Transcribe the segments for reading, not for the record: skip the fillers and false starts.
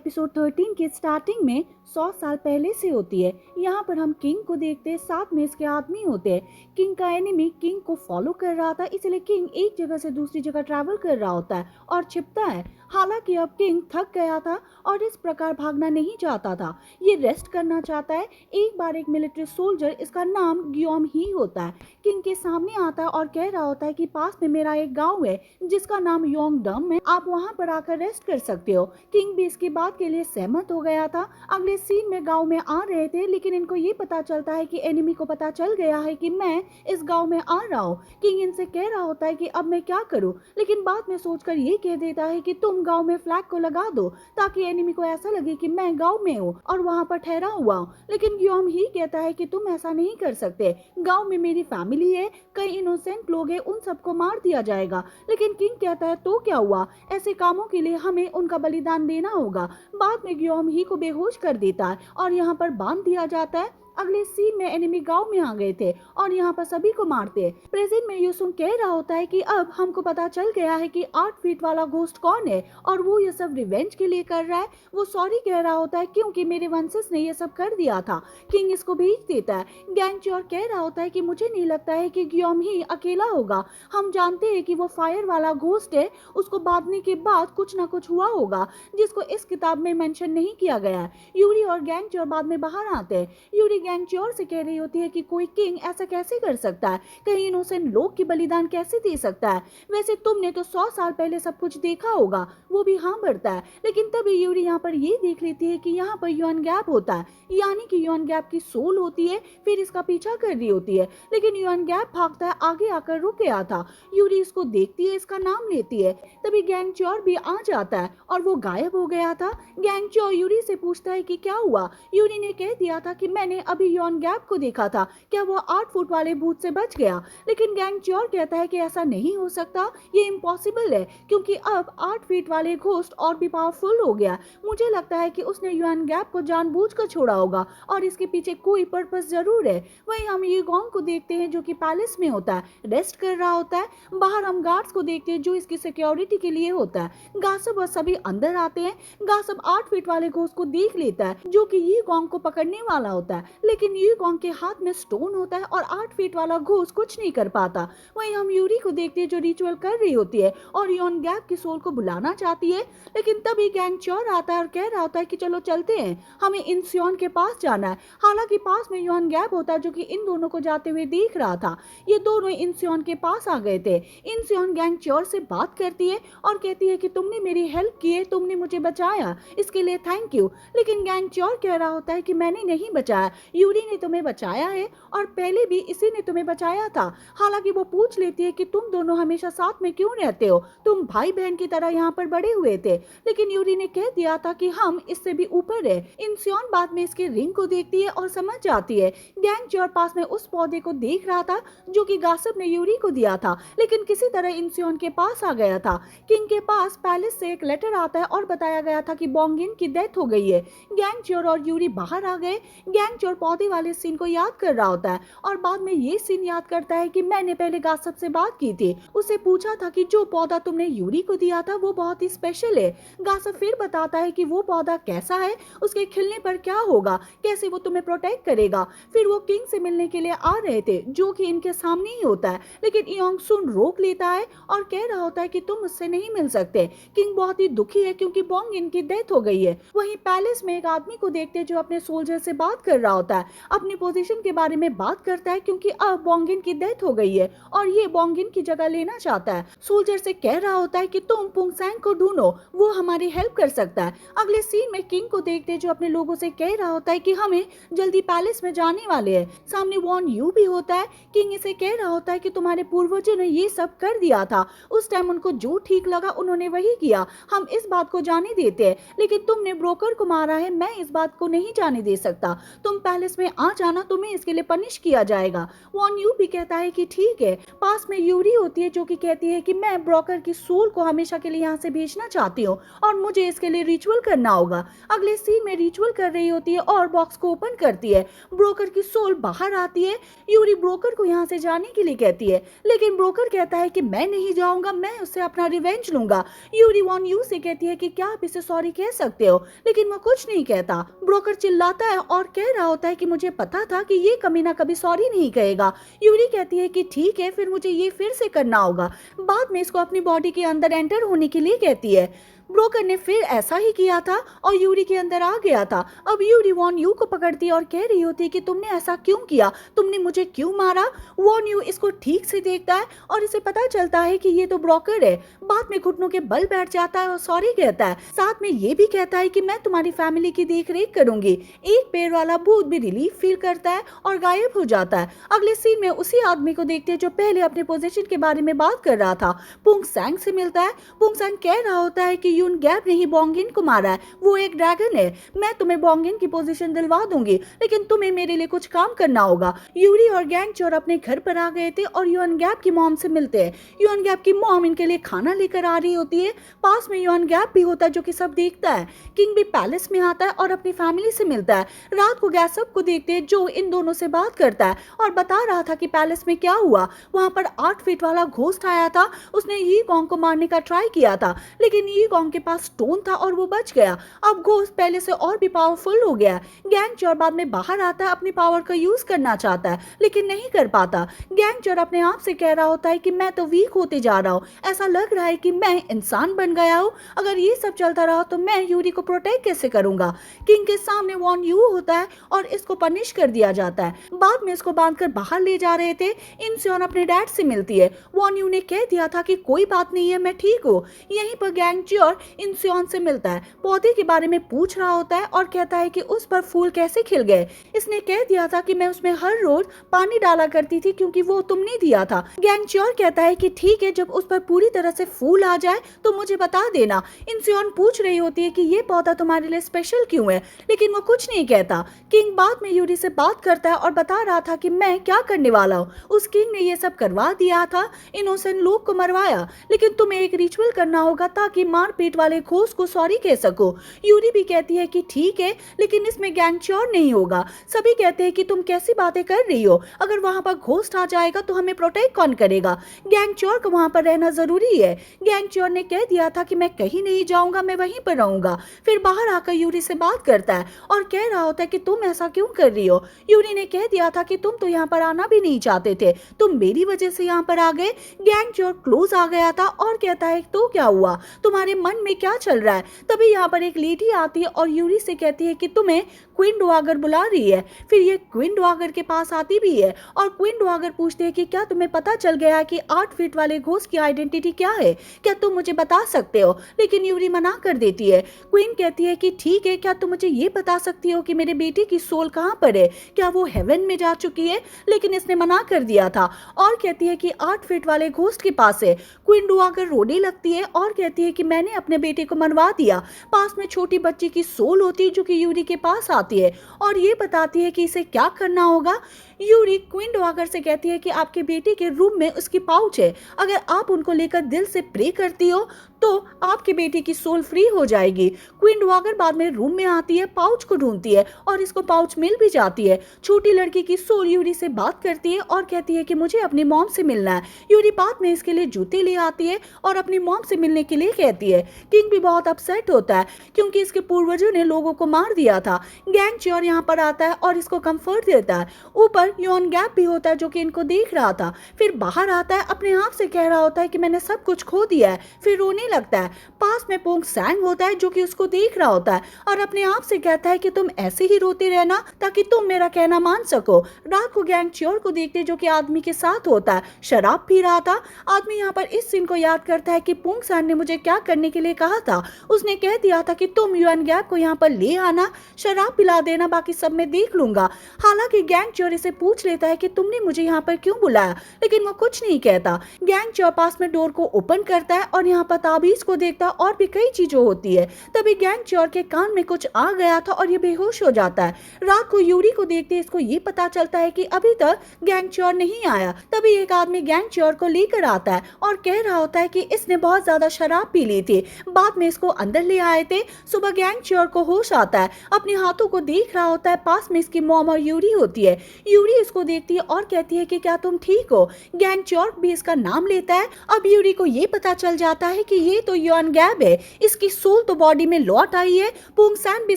Episode 13 की starting में 100 साल पहले से होती है। यहाँ पर हम किंग को देखते हैं, साथ में इसके आदमी होते हैं। किंग का एनिमी किंग को फॉलो कर रहा था, इसलिए किंग एक जगह से दूसरी जगह ट्रैवल कर रहा होता है और छिपता है। हालांकि अब किंग थक गया था और इस प्रकार भागना नहीं चाहता था, ये रेस्ट करना चाहता है। एक बार एक मिलिट्री सोल्जर, इसका नाम गियोम ही होता है, किंग के सामने आता है और कह रहा होता है कि पास में मेरा एक गांव है जिसका नाम योंगडम है, आप वहां पर आकर रेस्ट कर सकते हो। किंग भी इसकी बात के लिए सहमत हो गया था। अगले सीन में गांव में आ रहे थे, लेकिन इनको ये पता चलता है कि एनिमी को पता चल गया है कि मैं इस गांव में आ रहा हूँ। किंग इनसे कह रहा होता है कि अब मैं क्या करूँ, लेकिन बाद में सोचकर ये कह देता है कि तुम गांव में फ्लैग को लगा दो ताकि एनिमी को ऐसा लगे कि मैं गांव में हूँ और वहां पर ठहरा हुआ हूँ। लेकिन गियोम ही कहता है कि तुम ऐसा नहीं कर सकते, गांव में मेरी फैमिली है, कई इनोसेंट लोग हैं, उन सबको मार दिया जाएगा। लेकिन किंग कहता है तो क्या हुआ, ऐसे कामों के लिए हमें उनका बलिदान देना होगा। बाद में गियोम ही को बेहोश कर देता है और यहाँ पर बांध दिया जाता है। अगले सीन में एनिमी गांव में आ गए थे और यहाँ पर सभी को मारते हैं। प्रेजेंट में यूसुंग कह रहा होता है कि अब हमको पता चल गया है कि 8 फीट वाला घोस्ट कौन है और वो ये सब रिवेंज के लिए कर रहा है। वो सॉरी कह रहा होता है क्योंकि मेरे वंशज ने ये सब कर दिया था। किंग इसको भेज देता है। गैंगच्योर कह रहा होता है कि मुझे नहीं लगता है कि गियोम ही अकेला होगा, हम जानते हैं कि वो फायर वाला घोस्ट है, उसको बांधने के बाद कुछ ना कुछ हुआ होगा जिसको इस किताब में मेंशन नहीं किया गया है। यूरी और गैंगच्योर बाद में बाहर आते हैं। यूरी गैंगच्योर से कह रही होती है कि कोई किंग ऐसा कैसे कर सकता है, कहीं इनोसेंट लोग की बलिदान कैसे दे सकता है, वैसे तुमने तो 100 साल पहले सब कुछ देखा होगा। वो भी हाँ भरता है, लेकिन तभी यूरी यहाँ पर ये देख लेती है कि यहाँ पर युआन गैप होता है, यानी कि युआन गैप की सोल होती है, फिर इसका पीछा कर रही होती है। लेकिन युआन गैप भागता है, आगे आकर रुक गया था। यूरी इसको देखती है, इसका नाम लेती है, तभी गैंगच्योर भी आ जाता है और वो गायब हो गया था। गैंगच्योर यूरी से पूछता है कि क्या हुआ। यूरी ने कह दिया था कि मैंने अभी युआन गैप को देखा था, क्या वो 8 फुट वाले भूत से बच गया। लेकिन गैंगच्योर कहता है कि ऐसा नहीं हो सकता, ये इम्पॉसिबल है, क्योंकि अब 8 फीट वाले घोस्ट और भी पावरफुल हो गया। मुझे लगता है कि उसने युआन गैप को जानबूझकर छोड़ा होगा और इसके पीछे कोई पर्पस जरूर है। वहीं हम ये गॉन्ग को देखते हैं जो कि पैलेस में होता है, रेस्ट कर रहा होता है। बाहर हम गार्ड्स को देखते हैं जो इसकी सिक्योरिटी के लिए होता है। गासब और सभी अंदर आते हैं। गासब 8 फीट वाले घोस्ट को देख लेता है जो कि ये गॉन्ग को पकड़ने वाला होता है, लेकिन ये गॉन्ग के हाथ में स्टोन होता है और 8 फीट वाला घोस्ट कुछ नहीं कर पाता। वहीं हम यूरी को देखते हैं जो रिचुअल कर रही होती है और युआन गैप की सोल को बुलाना चाहती है। लेकिन तभी गैंगच्योर आता है और कह रहा होता है कि चलो चलते हैं, हमें इंसियोन के पास जाना है। हालांकि पास में युआन गैप होता है जो कि इन दोनों को जाते हुए देख रहा था। ये दोनों इंसियोन के पास आ गए थे। इंसियोन गैंगच्योर से बात करती है और कहती है कि तुमने मेरी हेल्प की है, तुमने मुझे बचाया, इसके लिए थैंक यू। लेकिन गैंगच्योर कह रहा होता है कि मैंने नहीं बचाया, यूरी ने तुम्हें बचाया है और पहले भी इसी ने तुम्हें बचाया था। हालांकि वो पूछ लेती है कि तुम दोनों हमेशा साथ में क्यों रहते हो, तुम भाई बहन की तरह यहाँ पर बड़े हुए थे। लेकिन यूरी ने कह दिया था कि हम इससे भी ऊपर है। इंसियोन बाद में इसके रिंग को देखती है और समझ जाती है। गैंगच्योर पास में उस पौधे को देख रहा था जो कि गासिप ने यूरी को दिया था, लेकिन किसी तरह इंसियोन के पास आ गया था। किंग के पास पैलेस से एक लेटर आता है और बताया गया था कि बोंगिन की डेथ हो गई है। गैंगच्योर और यूरी बाहर आ गए। गैंगच्योर पौधे वाले सीन को याद कर रहा होता है और बाद में ये सीन याद करता है कि मैंने पहले गासिप से बात की थी, उसे पूछा था कि जो पौधा तुमने यूरी को दिया था वो बहुत ही स्पेशल है। गासिप फिर बताता है कि वो पौधा कैसा है, उसके खिलने पर क्या होगा, कैसे वो तुम्हें प्रोटेक्ट करेगा। फिर वो किंग से मिलने के लिए आ रहे थे जो कि इनके सामने ही होता है, लेकिन इयोंग सुन रोक लेता है और कह रहा होता है कि तुम उससे नहीं मिल सकते। किंग बहुत ही दुखी है क्योंकि बोंगिन की डेथ हो गई है। वहीं पैलेस में एक आदमी को देखते हैं जो अपने सोल्जर से बात कर रहा होता है, अपनी पोजीशन के बारे में बात करता है क्योंकि अब बोंगिन की डेथ हो गई है और ये बोंगिन की जगह लेना चाहता है। सोल्जर से कह रहा होता है कि तुम पुंगसैंग को ढूंढो, वो हमारी हेल्प कर सकता है। अगले सीन में किंग को देखते हैं जो अपने लोगों से कह रहा होता है कि हमें जल्दी पैलेस में जाने वाले हैं। सामने वॉन यू भी होता है। किंग इसे कह रहा होता है कि तुम्हारे पूर्वजों ने ये सब कर दिया था, उस टाइम उनको जो ठीक लगा उन्होंने वही किया, हम इस बात को जाने देते हैं, लेकिन तुमने ब्रोकर को मारा है, मैं इस बात को नहीं जाने दे सकता। तुम पहले पैलेस में आ जाना, तुम्हें इसके लिए पनिश किया जाएगा। वॉन यू भी कहता है कि ठीक है। पास में यूरी होती है जो कि कहती है कि मैं ब्रोकर की सोल को हमेशा के लिए यहाँ से भेजना चाहती हूँ और मुझे इसके लिए रिचुअल करना होगा। अगले सीन में रिचुअल कर रही होती है और बॉक्स को ओपन करती है। ब्रोकर की सोल बाहर आती है। यूरी ब्रोकर को यहाँ से जाने के लिए कहती है, लेकिन ब्रोकर कहता है कि मैं नहीं जाऊंगा, मैं उससे अपना रिवेंज लूंगा। यूरी वॉन यू से कहती है कि क्या आप इसे सॉरी कह सकते हो, लेकिन वो कुछ नहीं कहता। ब्रोकर चिल्लाता है और कह रहा होता है कि मुझे पता था कि ये कमीना कभी सॉरी नहीं कहेगा। यूरी कहती है कि ठीक है, फिर मुझे ये फिर से करना होगा। बाद में इसको अपनी बॉडी के अंदर एंटर होने के लिए कहती है। ब्रोकर ने फिर ऐसा ही किया था और यूरी के अंदर आ गया था। अब यूरी वॉन यू को पकड़ती है और कह रही होती है कि तुमने ऐसा क्यों किया, तुमने मुझे क्यों मारा। वॉन यू इसको ठीक से देखता है और इसे पता चलता है कि ये तो ब्रोकर है। बाद में घुटनों के बल बैठ जाता है और सॉरी कहता है। साथ में ये भी कहता है कि मैं तुम्हारी फैमिली की देख रेख करूंगी। एक पैर वाला भूत भी रिलीफ फील करता है और गायब हो जाता है। अगले सीन में उसी आदमी को देखते हैं जो पहले अपने पोजीशन के बारे में बात कर रहा था। पुंग सैंग से मिलता है। पुंग सैंग कह रहा होता है कि यून गैप ने ही बोंगिन को मारा है, वो एक ड्रैगन है। मैं तुम्हें बोंगिन की पोजीशन दिलवा दूंगी, लेकिन तुम्हें मेरे लिए कुछ काम करना होगा। यूरी और गैंगचोर अपने घर पर आ गए थे और युआन गैप की मॉम से मिलते हैं। युआन गैप की मॉम इनके लिए खाना लेकर आ रही होती है। पास में युआन गैप भी होता है जो कि सब देखता है। किंग भी पैलेस में आता है और अपनी फैमिली से मिलता है। रात को गैसअप को देखते हैं जो इन दोनों से बात करता है और बता रहा था कि पैलेस में क्या हुआ। वहां पर 8 फीट वाला घोस्ट आया था। उसने यी गोंग को मारने का ट्राई किया था, लेकिन यी गोंग के पास स्टोन था और वो बच गया। अब घोस्ट पहले से और भी पावरफुल हो गया। गैंगचोर बाद में बाहर आता है, अपनी पावर का यूज करना चाहता है लेकिन नहीं कर पाता। गैंगचोर अपने आप से कह रहा होता है कि मैं तो वीक होते जा रहा हूँ, ऐसा लग रहा है कि मैं इंसान बन गया हूँ। अगर ये सब चलता रहा तो मैं यूरी को प्रोटेक्ट कैसे करूंगा। किंग के सामने वॉन यू होता है और इसको पनिश कर दिया जाता है। बाद में इसको बांधकर बाहर ले जा रहे थे। इंसियोन अपने डैड से मिलती है। वॉन यू ने कह दिया था कि कोई बात नहीं है, मैं ठीक हूँ। यहीं पर गैंगचोर इंसियोन से मिलता है, पौधे के बारे में पूछ रहा होता है और कहता है कि उस पर फूल कैसे खिल गए। इसने कह दिया था कि मैं उसमें हर रोज पानी डाला करती थी क्योंकि वो तुमने दिया था। गैंगचोर कहता है कि ठीक है, जब उस पर पूरी तरह से फूल आ जाए तो मुझे बता देना। इंसियोन पूछ रही होती है कि ये पौधा तुम्हारे लिए स्पेशल क्यों है, लेकिन वो कुछ नहीं कहता। किंग बाद में यूरी से बात करता है और बता रहा था कि मैं क्या करने वाला हूँ। उस किंग ने ये सब करवा दिया था, इनोसेंट लोग को मरवाया, लेकिन तुम्हें एक रिचुअल करना होगा ताकि मारपीट वाले घोस्ट को सॉरी कह सको। यूरी भी कहती है कि ठीक है, लेकिन इसमें गैंगचोर नहीं होगा। सभी कहते हैं कि तुम कैसी बातें कर रही हो, अगर वहां पर घोस्ट आ जाएगा तो हमें प्रोटेक्ट कौन करेगा। गैंगचोर को वहां पर रहना जरूरी है। गैंगचोर ने कह दिया था कि मैं कहीं नहीं जाऊंगा, मैं वहीं पर रहूंगा। फिर बाहर आकर यूरी से बात करता है और कह रहा होता है कि तुम ऐसा क्यों कर रही हो। यूरी ने कह दिया था कि तुम तो यहाँ पर आना भी नहीं चाहते थे, तुम मेरी वजह से यहाँ पर आ गए। गैंगचोर क्लोज आ गया था और कहता है तो क्या हुआ, तुम्हारे मन में क्या चल रहा है। तभी यहाँ पर एक लेडी आती है और यूरी से कहती है कि तुम्हें क्वीन ड्वागर बुला रही है। फिर ये क्वीन ड्वागर के पास आती भी है और क्वीन ड्वागर पूछते हैं कि क्या तुम्हें पता चल गया है कि 8 फीट वाले घोस्ट की आइडेंटिटी क्या है, क्या तुम मुझे बता सकते हो। लेकिन यूरी मना कर देती है। क्वीन कहती है कि ठीक है, क्या तुम मुझे ये बता सकती हो कि मेरे बेटे की सोल कहाँ पर है, क्या वो हेवन में जा चुकी है। लेकिन इसने मना कर दिया था और कहती है कि 8 फीट वाले घोस्ट के पास है। क्वीन ड्वागर रोने लगती है और कहती है कि मैंने अपने बेटे को मनवा दिया। पास में छोटी बच्ची की सोल होती है जो कि यूरी के पास आती है और ये बताती है कि इसे क्या करना होगा। यूरी क्वीन ड्वागर से कहती है कि आपके बेटे के रूम में उसकी पाउच है, अगर आप उनको लेकर दिल से प्रे करती हो तो आपके बेटे की सोल फ्री हो जाएगी। क्वीन ड्वागर बाद में रूम में आती है, पाउच को ढूंढती है और इसको पाउच मिल भी जाती है। छोटी लड़की की सोल यूरी से बात करती है और कहती है कि मुझे अपनी मॉम से मिलना है। यूरी बाद में इसके लिए जूते ले आती है और अपनी मॉम से मिलने के लिए कहती है। किंग भी बहुत अपसेट होता है क्योंकि इसके पूर्वजों ने लोगों को मार दिया था। गैंगचोर यहाँ पर आता है और इसको कंफर्ट देता है। ऊपर युआन गैप भी होता है जो कि इनको देख रहा था। फिर बाहर आता है, अपने आप से कह रहा होता है कि मैंने सब कुछ खो दिया है। फिर रोने लगता है। पास में पुंग सैंग होता है जो कि उसको देख रहा होता है और अपने आप से कहता है कि तुम ऐसे ही रोते रहना ताकि तुम मेरा कहना मान सको। रात को गैंगचोर को देखते जो कि आदमी के साथ होता है, शराब पी रहा था। आदमी यहाँ पर इस सीन को याद करता है कि पुंग सैंग ने मुझे क्या करने के लिए कहा था। उसने कह दिया था कि तुम युआन गैप को यहाँ पर ले आना, शराब पिला देना, बाकी सब मैं देख लूंगा। हालांकि गैंगचोर इसे पूछ लेता है कि तुमने मुझे यहाँ पर क्यों बुलाया, लेकिन वो कुछ नहीं कहता। गैंग चोर पास में डोर को ओपन करता है और यहाँ पर ताबीज को देखता है और भी कई चीजें होती है। तभी गैंग चोर के कान में कुछ आ गया था और ये बेहोश हो जाता है। रात को यूरी को देखते इसको ये पता चलता है कि अभी तक गैंग चोर नहीं आया। तभी एक आदमी गैंग चोर को लेकर आता है और कह रहा होता है कि इसने बहुत ज्यादा शराब पी ली थी, बाद में इसको अंदर ले आए थे। सुबह गैंग चोर को होश आता है, अपने हाथों को देख रहा होता है, पास में इसकी मॉम और यूरी होती है। यूरी इसको देखती है और कहती है कि क्या तुम ठीक हो। गैंग चोर भी इसका नाम लेता है। अब यूरी को ये पता चल जाता है कि ये तो युआन गैब है, इसकी सोल तो बॉडी में लौट आई है। पुंग सैन भी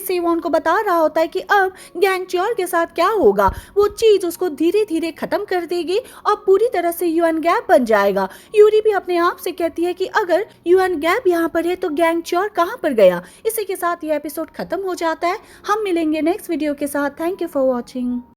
सेवॉन को बता रहा होता है कि अब गैंग चोर के साथ क्या होगा, वो चीज उसको धीरे धीरे खत्म कर देगी और पूरी तरह से युआन गैब बन जाएगा। यूरी भी अपने आप से कहती है कि अगर युआन गैब यहाँ पर है तो गैंग चोर कहाँ पर गया। इसी के साथ ये एपिसोड खत्म हो जाता है। हम मिलेंगे नेक्स्ट वीडियो के साथ। Thank you for watching.